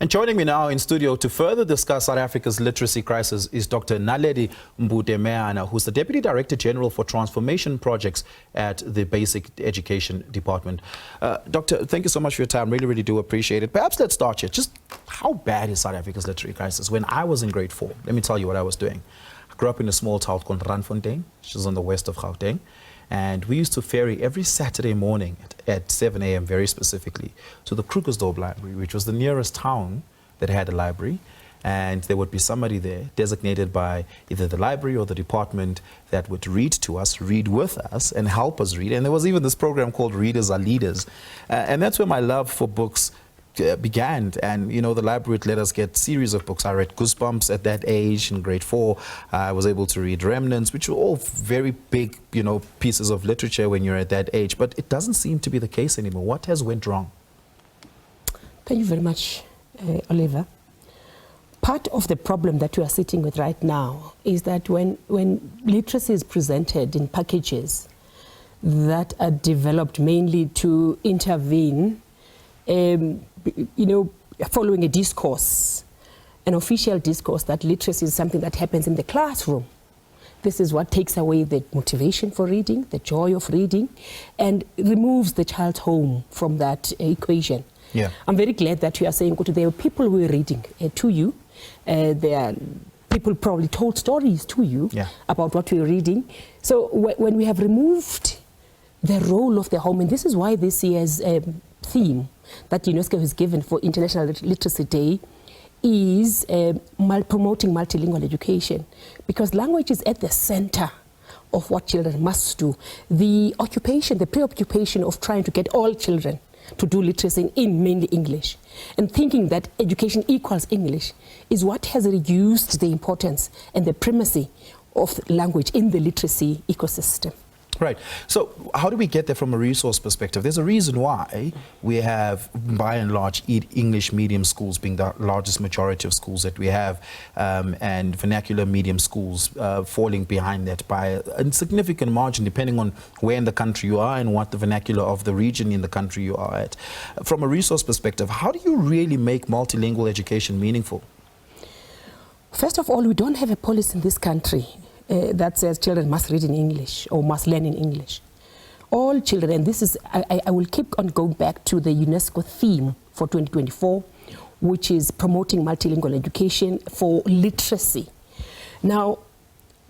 And joining me now in studio to further discuss South Africa's literacy crisis is Dr. Naledi Mbude-Mehana, who's the Deputy Director General for Transformation Projects at the Basic Education Department. Doctor, thank you so much for your time. Really do appreciate it. Perhaps let's start here. Just how bad is South Africa's literacy crisis? When I was in grade 4, let me tell you what I was doing. I grew up in a small town called Randfontein, which is on the west of Gauteng. And we used to ferry every Saturday morning at 7 a.m. very specifically to the Krugersdorp Library, which was the nearest town that had a library. And there would be somebody there designated by either the library or the department that would read to us, read with us, and help us read. And there was even this program called Readers Are Leaders. And that's where my love for books began. And you know, the library would let us get series of books. I read Goosebumps at that age in grade 4. I was able to read Remnants, which were all very big, you know, pieces of literature when you're at that age. But it doesn't seem to be the case anymore. What has went wrong? Thank you very much, Oliver. Part of the problem that we are sitting with right now is that when literacy is presented in packages that are developed mainly to intervene, you know, following a discourse, an official discourse that literacy is something that happens in the classroom. This is what takes away the motivation for reading, the joy of reading, and removes the child's home from that equation. Yeah. I'm very glad that you are saying there are people who are reading to you. There are people probably told stories to you about what we're reading. So when we have removed the role of the home, and this is why this year's theme that UNESCO has given for International Literacy Day is promoting multilingual education, because language is at the center of what children must do. The occupation, the preoccupation of trying to get all children to do literacy in mainly English, and thinking that education equals English, is what has reduced the importance and the primacy of language in the literacy ecosystem. Right. So how do we get there from a resource perspective? There's a reason why we have, by and large, English medium schools being the largest majority of schools that we have, and vernacular medium schools falling behind that by a significant margin, depending on where in the country you are and what the vernacular of the region in the country you are at. From a resource perspective, how do you really make multilingual education meaningful? First of all, we don't have a policy in this country that says children must read in English or must learn in English. All children, and this is, I will keep on going back to the UNESCO theme for 2024, which is promoting multilingual education for literacy. Now,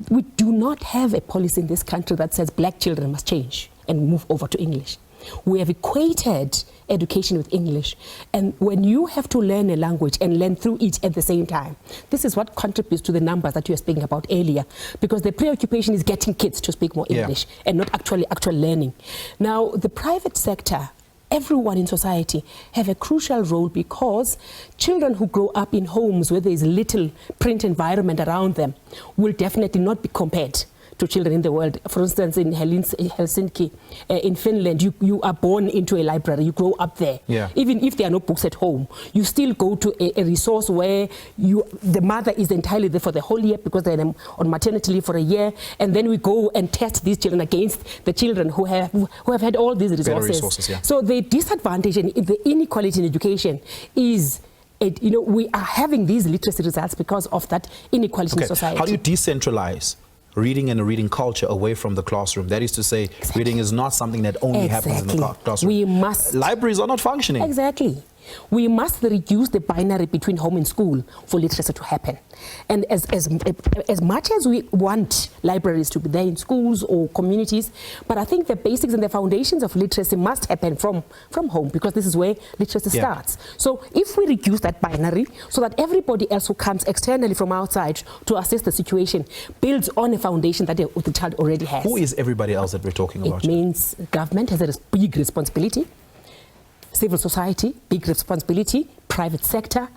we do not have a policy in this country that says black children must change and move over to English. We have equated education with English, and when you have to learn a language and learn through it at the same time, this is what contributes to the numbers that you were speaking about earlier, because the preoccupation is getting kids to speak more English and not actual learning. Now, the private sector, everyone in society have a crucial role, because children who grow up in homes where there is little print environment around them will definitely not be compared to children in the world. For instance, in Helsinki, in Finland, you are born into a library, you grow up there. Even if there are no books at home, you still go to a resource where the mother is entirely there for the whole year, because they're on maternity leave for a year, and then we go and test these children against the children who have had all these resources. So the disadvantage and the inequality in education is, you know, we are having these literacy results because of that inequality in society. How do you decentralize reading and a reading culture away from the classroom? That is to say, reading is not something that only happens in the classroom. We must. Libraries are not functioning. Exactly. We must reduce the binary between home and school for literacy to happen. And as much as we want libraries to be there in schools or communities, but I think the basics and the foundations of literacy must happen from home, because this is where literacy starts. So if we reduce that binary, so that everybody else who comes externally from outside to assess the situation builds on a foundation that the child already has. Who is everybody else that we're talking about? It means government has a big responsibility. Civil society, big responsibility, private sector,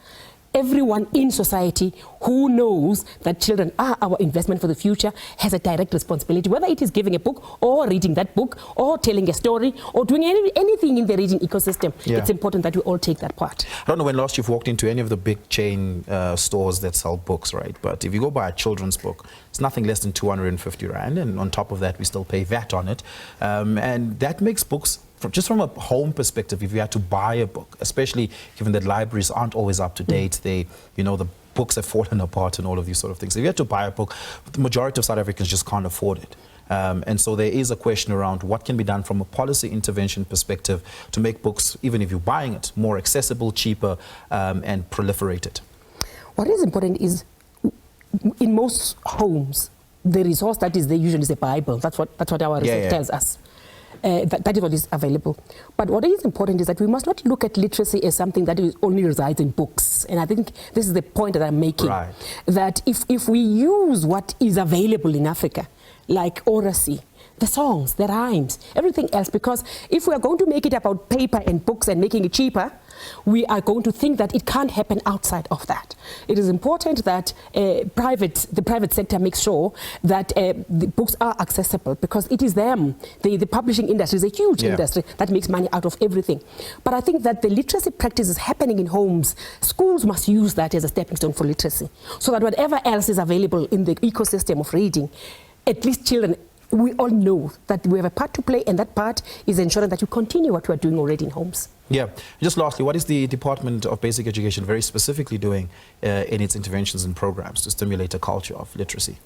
everyone in society who knows that children are our investment for the future has a direct responsibility, whether it is giving a book or reading that book or telling a story or doing anything in the reading ecosystem. It's important that we all take that part. I don't know when last you've walked into any of the big chain stores that sell books, right? But if you go buy a children's book, it's nothing less than 250 Rand, and on top of that we still pay VAT on it. And that makes books just from a home perspective, if you had to buy a book, especially given that libraries aren't always up to date, they, you know, the books have fallen apart and all of these sort of things. If you had to buy a book, the majority of South Africans just can't afford it. And so there is a question around what can be done from a policy intervention perspective to make books, even if you're buying it, more accessible, cheaper, and proliferated. What is important is, in most homes, the resource that is there usually is the Bible. That's what our research tells us. That is what is available. But what is important is that we must not look at literacy as something that only resides in books. And I think this is the point that I'm making. Right. That if we use what is available in Africa, like oracy, the songs, the rhymes, everything else, because if we are going to make it about paper and books and making it cheaper, we are going to think that it can't happen outside of that. It is important that the private sector makes sure that the books are accessible, because it is them. The publishing industry is a huge industry that makes money out of everything. But I think that the literacy practice is happening in homes. Schools must use that as a stepping stone for literacy, so that whatever else is available in the ecosystem of reading, at least children, we all know that we have a part to play, and that part is ensuring that you continue what we are doing already in homes. Yeah. Just lastly, what is the Department of Basic Education very specifically doing in its interventions and programs to stimulate a culture of literacy?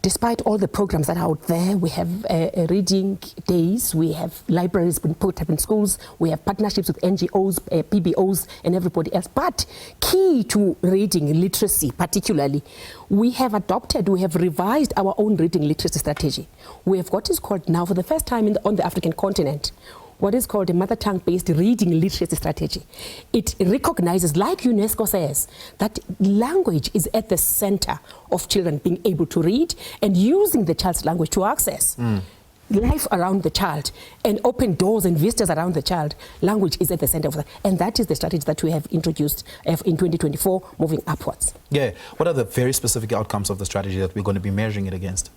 Despite all the programs that are out there, we have reading days, we have libraries being put up in schools, we have partnerships with NGOs, PBOs, and everybody else. But key to reading literacy particularly, we have revised our own reading literacy strategy. We have what is called now, for the first time on the African continent, what is called a mother tongue-based reading literacy strategy. It recognizes, like UNESCO says, that language is at the center of children being able to read and using the child's language to access life around the child and open doors and vistas around the child. Language is at the center of that. And that is the strategy that we have introduced in 2024, moving upwards. Yeah. What are the very specific outcomes of the strategy that we're going to be measuring it against?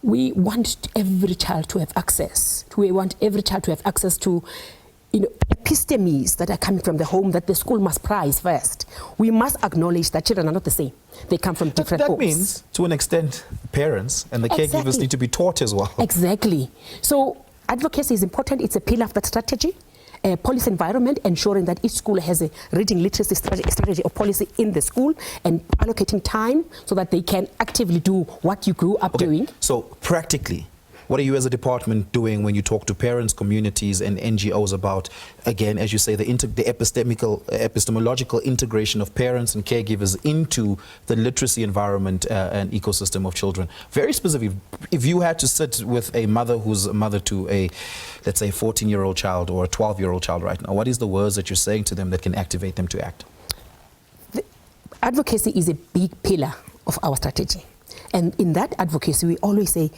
We want every child to have access. We want every child to have access to, epistemes that are coming from the home that the school must prize first. We must acknowledge that children are not the same. They come from different homes. That means, to an extent, parents and the caregivers need to be taught as well. Exactly. So advocacy is important. It's a pillar of that strategy. Policy environment, ensuring that each school has a reading literacy strategy or policy in the school, and allocating time so that they can actively do what you grew up doing. So practically, what are you as a department doing when you talk to parents, communities and NGOs about, again, as you say, the epistemological integration of parents and caregivers into the literacy environment and ecosystem of children? Very specific. If you had to sit with a mother who's a mother to a, let's say, 14-year-old child or a 12-year-old child right now, what is the words that you're saying to them that can activate them to act? Advocacy is a big pillar of our strategy. And in that advocacy, we always say,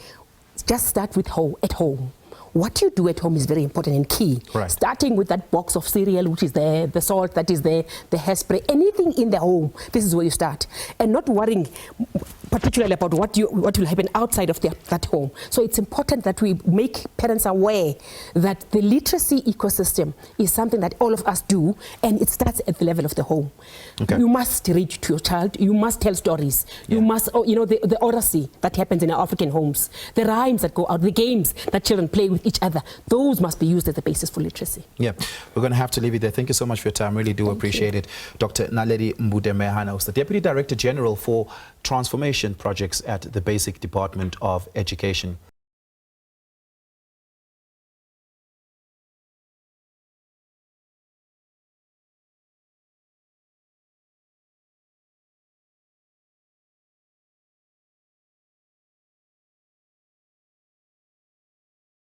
just start with at home. What you do at home is very important and key. Right. Starting with that box of cereal which is there, the salt that is there, the hairspray, anything in the home, this is where you start. And not worrying particularly about what will happen outside of that home. So it's important that we make parents aware that the literacy ecosystem is something that all of us do, and it starts at the level of the home. Okay. You must read to your child, you must tell stories, you must, the oracy that happens in our African homes, the rhymes that go out, the games that children play with each other, those must be used as the basis for literacy. Yeah, we're going to have to leave it there. Thank you so much for your time. Really do appreciate it. Dr. Naledi Mbude-Mehana, who's the Deputy Director General for Transformation Projects at the Basic Department of Education.